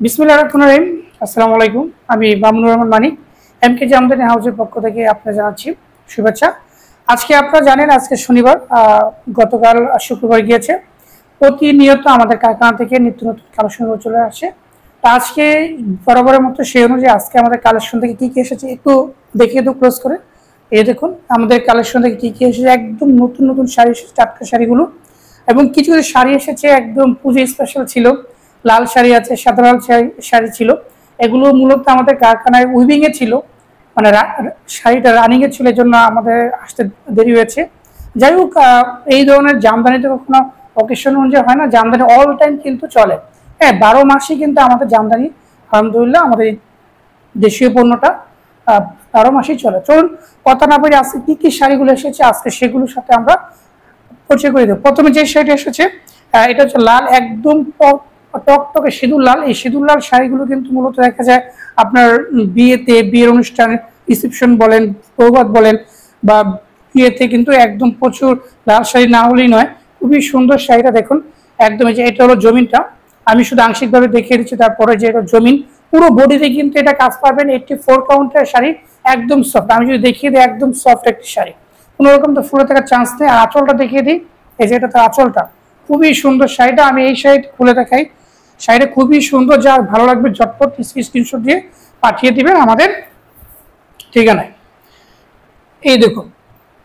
বিসমিল্লাহির রহমানির রহিম। আসসালামু আলাইকুম। আমি মামুনুর রহমান মানিক, এমকে জামদানি হাউসের পক্ষ থেকে আপনাদের জানাচ্ছি শুভেচ্ছা। আজকে আপনারা জানেন আজকে শনিবার, গতকাল শুক্রবার গিয়েছে। প্রতিনিয়ত আমাদের কারখানা থেকে নিত্য নতুন কালেকশন চলে আসে। তো আজকে বরাবরের মতো সেই অনুযায়ী আজকে আমাদের কালেকশন থেকে কী কী এসেছে একটু দেখিয়ে দেবো ক্লোজ করে। এই দেখুন আমাদের কালেকশন থেকে কী কী এসেছে, একদম নতুন নতুন শাড়ি এসেছে, টাটকা শাড়িগুলো। এবং কিছু কিছু শাড়ি এসেছে একদম পুজো স্পেশাল ছিল, লাল শাড়ি আছে, সাদা লাল শাড়ি ছিল। এগুলো মূলত আমাদের কারখানায় উইভিংয়ে ছিল, মানে শাড়িটা রানিংয়ে ছিল, এই জন্য আমাদের আসতে দেরি হয়েছে। যাই হোক, এই ধরনের জামদানি তো কখনো অকেশন অনুযায়ী হয় না, জামদানি অল টাইম কিন্তু চলে। হ্যাঁ, 12 মাসই কিন্তু আমাদের জামদানি আলহামদুলিল্লাহ আমাদের দেশীয় পণ্যটা 12 মাসই চলে। চলুন কথা না বলে আজকে কী কী শাড়িগুলো এসেছে আজকে সেগুলোর সাথে আমরা পরিচয় করে দেবো। প্রথমে যে শাড়িটা এসেছে এটা হচ্ছে লাল, একদম টকটকে সিঁদুর লাল। এই সিঁদুর লাল শাড়িগুলো কিন্তু মূলত দেখা যায় আপনার বিয়ের অনুষ্ঠানে, রিসেপশন বলেন, প্রভাত বলেন বা বিয়েতে কিন্তু একদম প্রচুর লাল শাড়ি না হলেই নয়। খুবই সুন্দর শাড়িটা দেখুন, একদম এই যে এটা হলো জমিনটা, আমি শুধু আংশিকভাবে দেখিয়ে দিচ্ছি। তারপরে যে এটা জমিন, পুরো বডিতে কিন্তু এটা কাজ পাবেন। 84 কাউন্টের শাড়ি, একদম সফট। আমি যদি দেখিয়ে দিই একদম সফট একটি শাড়ি, কোনো রকম তো ফুলে থাকার চান্স নেই। আর আঁচলটা দেখিয়ে দিই, এই যে এটা তো আঁচলটা, খুবই সুন্দর শাড়িটা। আমি এই শাড়িটা খুলে দেখাই, শাড়িটা খুবই সুন্দর। যার ভালো লাগবে ঝটপট স্ক্রিনশট দিয়ে পাঠিয়ে দিবেন আমাদের ঠিকানায়। এই দেখুন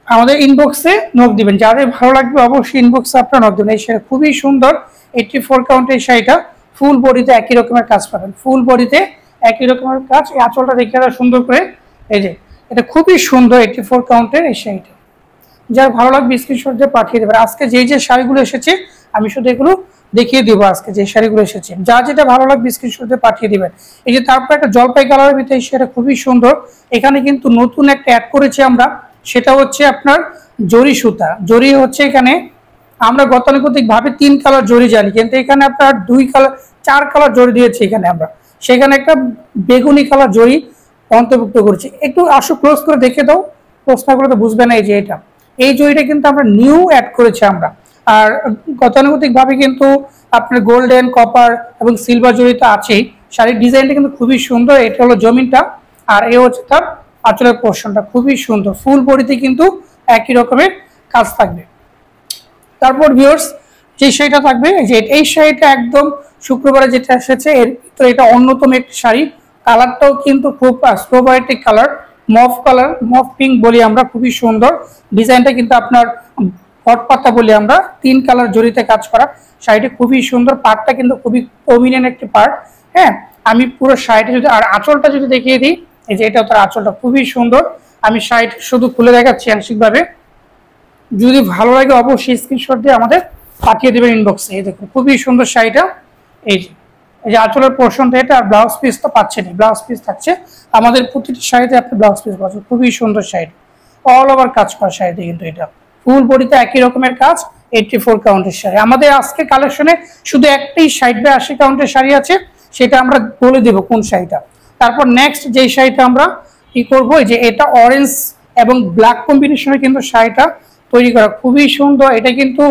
আমাদের ইনবক্সে নক দিবেন, যাদের ভালো লাগবে অবশ্যই ইনবক্সে আপনার নক দেবেন। এই শাড়ি খুবই সুন্দর, 84 কাউন্টের শাড়িটা, ফুল বডিতে একই রকমের কাজ পাবেন, ফুল বডিতে একই রকমের কাজ। এই আঁচলটা দেখে সুন্দর করে, এই যে এটা খুবই সুন্দর 84 কাউন্টের এই শাড়িটা। যার ভালো লাগবে স্ক্রিনশট দিয়ে পাঠিয়ে দেবেন। আজকে যে শাড়িগুলো এসেছে আমি শুধু এগুলো দেখিয়ে দিব। আজকে যে শাড়িগুলো এসেছে যা যেটা ভালো লাগবে স্ক্রিনশট দিয়ে পাঠিয়ে দিবেন। এই যে তারপর একটা জলপাই কালারের ভিতরে সেটা খুবই সুন্দর। এখানে কিন্তু নতুন একটা অ্যাড করেছি আমরা, সেটা হচ্ছে আপনার জরি সুতা। জরি হচ্ছে এখানে আমরা গতানুগতিক ভাবে 3 কালার জরি জানি, কিন্তু এখানে আপনার 4 কালার জরি দিয়েছি এখানে আমরা। সেখানে একটা বেগুনি কালার জরি অন্তর্ভুক্ত করেছি। একটু আসো ক্লোজ করে দেখে দাও, প্রশ্নগুলো তো বুঝবে না। এই যে এটা, এই জরিটা কিন্তু আমরা নিউ অ্যাড করেছি আমরা। আর গতানুগতিক ভাবে কিন্তু আপনার গোল্ডেন, কপার এবং সিলভার জড়িত আছেই। শাড়ির ডিজাইনটা কিন্তু খুবই সুন্দর। এটা হলো জমিনটা, আর এ হচ্ছে তার আঁচলের পোর্শনটা, খুবই সুন্দর। ফুল বডিতে কিন্তু একই রকমের কাজ থাকবে। তারপর ভিউয়ার্স যে শাড়িটা থাকবে, যে এই শাড়িটা একদম শুক্রবারে যেটা এসেছে এর তো এটা অন্যতম একটি শাড়ি। কালারটাও কিন্তু খুব strawberry colour, mauve colour, mauve pink বলি আমরা, খুবই সুন্দর। ডিজাইনটা কিন্তু আপনার হট পাতা বলি আমরা, 3 কালার জড়িতে কাজ করা। শাড়িটি খুবই সুন্দর, পাড়টা কিন্তু খুবই প্রমিনেন্ট একটি পাড়। হ্যাঁ, আমি পুরো শাড়িটা যদি আর আঁচলটা যদি দেখিয়ে দিই, এই যে এটা তার আঁচলটা খুবই সুন্দর। আমি শাড়িটা শুধু খুলে দেখাচ্ছি আংশিকভাবে, যদি ভালো লাগে অবশ্যই স্ক্রিনশট দিয়ে আমাদের পাঠিয়ে দেবেন ইনবক্সে। এই দেখুন খুবই সুন্দর শাড়িটা। এই যে আঁচলের পোর্শনটা এটা, আর ব্লাউজ পিস তো পাচ্ছেন, ব্লাউজ পিস থাকছে আমাদের প্রতিটি শাড়িতে। আপনি ব্লাউজ পিস পাচ্ছেন, খুবই সুন্দর শাড়ি, অল ওভার কাজ করা শাড়িতে কিন্তু এটা ফুল বডিতে একই রকমের কাজ। 84 কাউন্টের শাড়ি আমাদের আজকে কালেকশনে শুধু একটাই 60/80 কাউন্টের শাড়ি আছে, সেটা আমরা বলে দেবো কোন শাড়িটা। তারপর নেক্সট যেই শাড়িটা আমরা কি করবো, যে এটা অরেঞ্জ এবং ব্ল্যাক কম্বিনেশনে কিন্তু শাড়িটা তৈরি করা, খুবই সুন্দর। এটা কিন্তু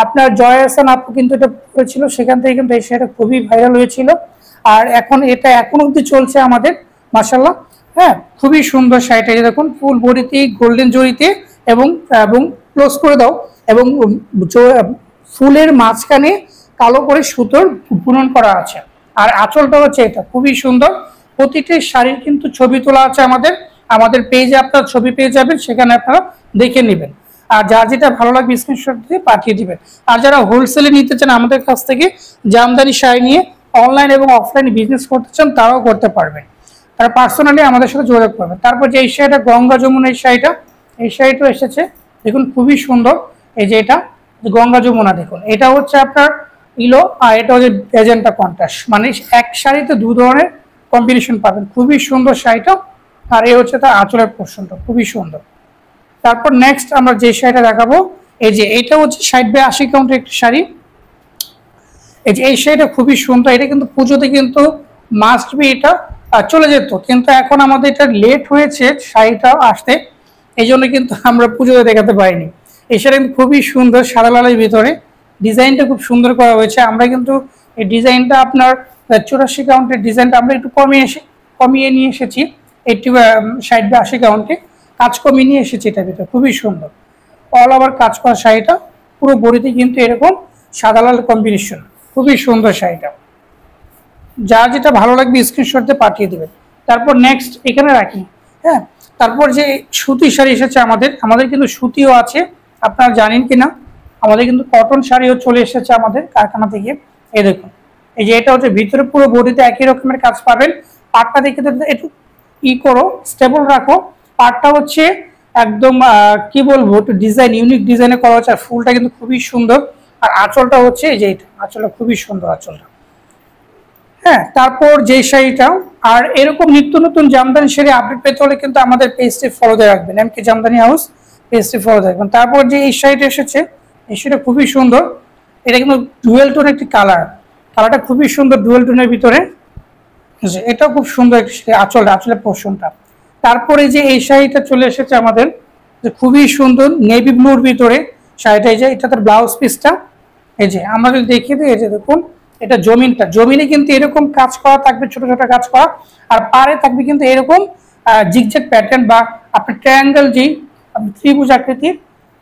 আপনার জয় হাসান আপু কিন্তু এটা করেছিল, সেখান থেকে কিন্তু এই শাড়িটা খুবই ভাইরাল হয়েছিল। আর এখন এটা এখন অব্দি চলছে আমাদের, মাশাআল্লাহ। হ্যাঁ, খুবই সুন্দর শাড়িটা। এই দেখুন ফুল বডিতে গোল্ডেন জরিতে এবং ক্লোজ করে দাও, এবং ফুলের মাঝখানে কালো করে সুতোর বুনন করা আছে। আর আঁচলটা হচ্ছে এটা, খুবই সুন্দর। প্রতিটি শাড়ির কিন্তু ছবি তোলা আছে আমাদের পেজে, আপনার ছবি পেয়ে যাবেন, সেখানে আপনারা দেখে নেবেন। আর যার যেটা ভালো লাগবে স্ক্রিনশট দিয়ে পাঠিয়ে দিবেন। আর যারা হোলসেলে নিতে চান আমাদের কাছ থেকে জামদানি শাড়ি নিয়ে অনলাইন এবং অফলাইনে বিজনেস করতে চান, তারাও করতে পারবেন, তারা পার্সোনালি আমাদের সাথে যোগাযোগ করবেন। তারপর যে এই শাড়িটা গঙ্গা যমুনা, এই শাড়িটা এসেছে দেখুন, খুবই সুন্দর। এই যে এটা গঙ্গা যমুনা, দেখুন এটা হচ্ছে আপনার ইলো, আর এটা হচ্ছে এজেন্টা কন্ট্রাস্ট, মানে এক শাড়িতে 2 ধরনের কম্বিনেশন পাবেন। খুবই সুন্দর শাড়িটা। আর এ হচ্ছে তার আঁচলের পোর্শনটা, খুবই সুন্দর। তারপর নেক্সট আমরা যে শাড়িটা দেখাবো, এই যে এটা হচ্ছে 60/80 কাউন্টের একটি শাড়ি। এই যে এই শাড়িটা খুবই সুন্দর। এটা কিন্তু পুজোতে কিন্তু মাস্ট বি এটা চলে যেত, কিন্তু এখন আমাদের এটা লেট হয়েছে শাড়িটা আসতে, এই জন্য কিন্তু আমরা পুজোতে দেখাতে পারিনি। এই শাড়ি কিন্তু খুবই সুন্দর, সাদা লালের ভিতরে ডিজাইনটা খুব সুন্দর করা হয়েছে। আমরা কিন্তু এই ডিজাইনটা আপনার 84 কাউন্টের ডিজাইনটা আমরা একটু কমিয়ে নিয়ে এসেছি 60 বা 80 কাউন্টে কাজ কমিয়ে নিয়ে এসেছি এটার ভিতরে। খুবই সুন্দর অল ওভার কাজ করা শাড়িটা, পুরো বডিতে কিন্তু এরকম সাদা লাল কম্বিনেশন, খুবই সুন্দর শাড়িটা। যা যেটা ভালো লাগবে স্ক্রিনশট দিয়ে পাঠিয়ে দেবেন। তারপর নেক্সট এখানে রাখি, হ্যাঁ। তারপর যে সুতি শাড়ি এসেছে আমাদের কিন্তু সুতিও আছে, আপনারা জানেন কিনা, আমাদের কিন্তু কটন শাড়িও চলে এসেছে আমাদের কারখানা থেকে। এই দেখুন, এই যে এটা হচ্ছে ভিতরে পুরো বডিতে একই রকমের কাজ পাবেন। পাটটা দেখে একটু করো, স্টেবল রাখো। পাটটা হচ্ছে একদম কি বলবো, একটু ডিজাইন, ইউনিক ডিজাইনে করা হচ্ছে। আর ফুলটা কিন্তু খুবই সুন্দর। আর আঁচলটা হচ্ছে এই যে এটা, আঁচলটা খুবই সুন্দর আঁচলটা, হ্যাঁ। তারপর যে শাড়িটা, আর এরকম নিত্য নতুন জামদানি শাড়ি আপডেট পেতে হলে কিন্তু আমাদের পেজটি ফলো দিয়ে রাখবেন, এমকে জামদানি হাউস পেজটি ফলো দিয়ে রাখবেন। তারপর যে এই শাড়িটা এসেছে, এই শাড়িটা খুবই সুন্দর। এটা কিন্তু ডুয়েল টোন একটি কালারটা খুবই সুন্দর ডুয়েল টোনের ভিতরে। এটাও খুব সুন্দর একটি আঁচলের পোর্শনটা। তারপরে যে এই শাড়িটা চলে এসেছে আমাদের, যে খুবই সুন্দর নেভি ব্লুর ভিতরে শাড়িটা। এই যে এটা তার ব্লাউজ পিসটা, এই যে আমরা যদি দেখিয়ে দিই, এই যে দেখুন এটা জমিনে কিন্তু এরকম কাজ করা থাকবে, ছোট ছোট কাজ করা। আর পাড়ে থাকবে কিন্তু এরকম জিগজ্যাগ প্যাটার্ন বা আপনার ট্রায়াঙ্গেল, যেই ত্রিভুজ আকৃতির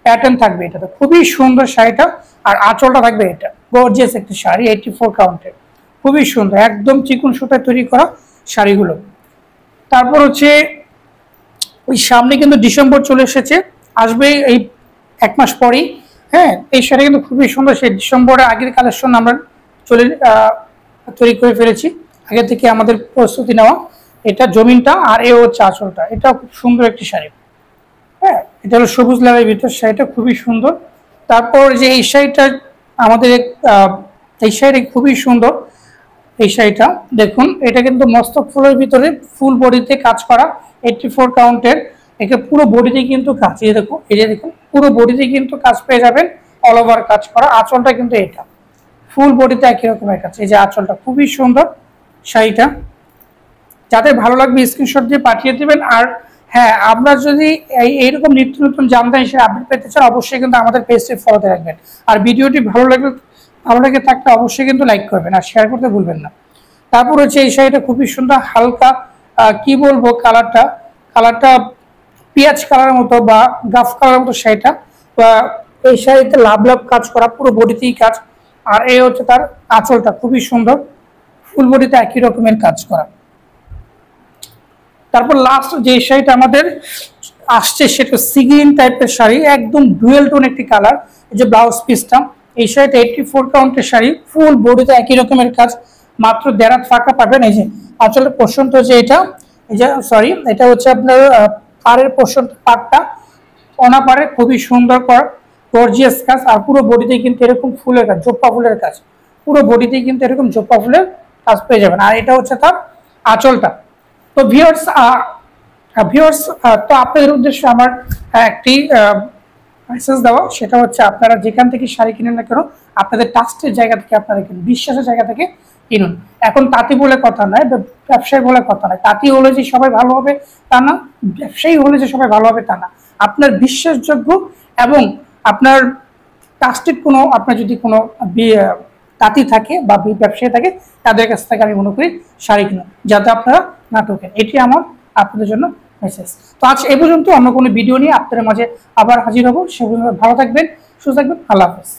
প্যাটার্ন থাকবে। এটাতে খুবই সুন্দর শাড়িটা। আর আঁচলটা থাকবে এটা, গর্জিয়াস একটি শাড়ি, 84 কাউন্টের, খুবই সুন্দর, একদম চিকন সুতায় তৈরি করা শাড়িগুলো। তারপর হচ্ছে ওই সামনে কিন্তু ডিসেম্বর চলে এসেছে, আসবে এই 1 মাস পরেই, হ্যাঁ। এই শাড়ি কিন্তু খুবই সুন্দর, সেই ডিসেম্বরের আগের কালেকশন আমরা তৈরি করে ফেলেছি, আগে থেকে আমাদের প্রস্তুতি নেওয়া। এটা জমিনটা, আর এ হচ্ছে আঁচলটা। এটা খুব সুন্দর একটি শাড়ি, হ্যাঁ। এটা হলো সবুজ লালের ভিতর, শাড়িটা খুবই সুন্দর। তারপর যে এই শাড়িটা আমাদের এই শাড়ি খুবই সুন্দর। এই শাড়িটা দেখুন, এটা কিন্তু মস্তক ফুলের ভিতরে ফুল বডিতে কাজ করা, 84 কাউন্টের। এটা পুরো বডিতে কিন্তু কাজ, এই দেখুন, এই যে দেখুন পুরো বডিতে কিন্তু কাজ পেয়ে যাবেন, অল ওভার কাজ করা। আঁচলটা কিন্তু এটা ফুল বডিতে একই রকমের কাজ। এই যে আঁচলটা খুবই সুন্দর শাড়িটা। যাদের ভালো লাগবে স্ক্রিনশট দিয়ে পাঠিয়ে দেবেন। আর হ্যাঁ, আমরা যদি এইরকম নিত্য নতুন জামদানি হিসেবে আপডেট পেতে চান, অবশ্যই কিন্তু আমাদের পেজটি ফলোতে রাখবেন। আর ভিডিওটি ভালো লাগে থাকলে অবশ্যই কিন্তু লাইক করবেন আর শেয়ার করতে ভুলবেন না। তারপর হচ্ছে এই শাড়িটা খুবই সুন্দর, হালকা কি বলবো, কালারটা পেঁয়াজ কালারের মতো বা গাফ কালারের মতো শাড়িটা। এই শাড়িতে লাভ কাজ করা, পুরো বডিতেই কাজ। আর এই হচ্ছে তার আঁচলটা, খুবই সুন্দর, ফুল বডিতে একই রকমের কাজ করা। তারপর লাস্ট যে শাড়িটা আমাদের আসছে, সেটা সি গ্রিন টাইপের শাড়ি, একদম ডুয়েল টোন একটি কালার। এই যে ব্লাউজ পিসটা, এই শাড়িটা 84 কাউন্টের শাড়ি, ফুল বডিতে একই রকমের কাজ, মাত্র 1.5 হাত ফাঁকা পাবেন। এই যে আঁচলের পোর্শনটা হচ্ছে এটা, এই যে এটা হচ্ছে আপনার পাড়ের পোর্শন, পাড়টা অনাপাড়ে খুবই সুন্দর গর্জিয়াস কাজ। আর পুরো বডিতে কিন্তু এরকম ফুলের কাজ, জোপ্পা ফুলের কাজ, পুরো বডিতে কিন্তু এরকম জোপ্পা ফুলের কাজ পেয়ে যাবেন। আর এটা হচ্ছে তার আঁচলটা। তো ভিউয়ার্স, তো আপনাদের উদ্দেশ্যে আমার একটি মেসেজ দেওয়া, সেটা হচ্ছে আপনারা যেখান থেকে শাড়ি কিনেন না কেন, আপনাদের ট্রাস্টের জায়গা থেকে আপনারা কিনুন, বিশ্বাসের জায়গা থেকে কিনুন। এখন তাঁতি বলে কথা নয়, ব্যবসায়ী বলে কথা নয়। তাঁতি হলে যে সবাই ভালো হবে তা না, ব্যবসায়ী হলে যে সবাই ভালো হবে তা না। আপনার বিশ্বাসযোগ্য এবং আপনার ট্রাস্টেড কোনো, আপনার যদি কোনো তাঁতি থাকে বা ব্যবসায়ী থাকে, তাদের কাছ থেকে আমি মনে করি শাড়ি কিনুন, যাতে আপনারা না ঠকেন। এটি আমার আপনাদের জন্য মেসেজ। তো আজ এই পর্যন্ত, অন্য কোনো ভিডিও নিয়ে আপনাদের মাঝে আবার হাজির হব। সে পর্যন্ত ভালো থাকবেন, সুস্থ থাকবেন। আল্লাহ হাফেজ।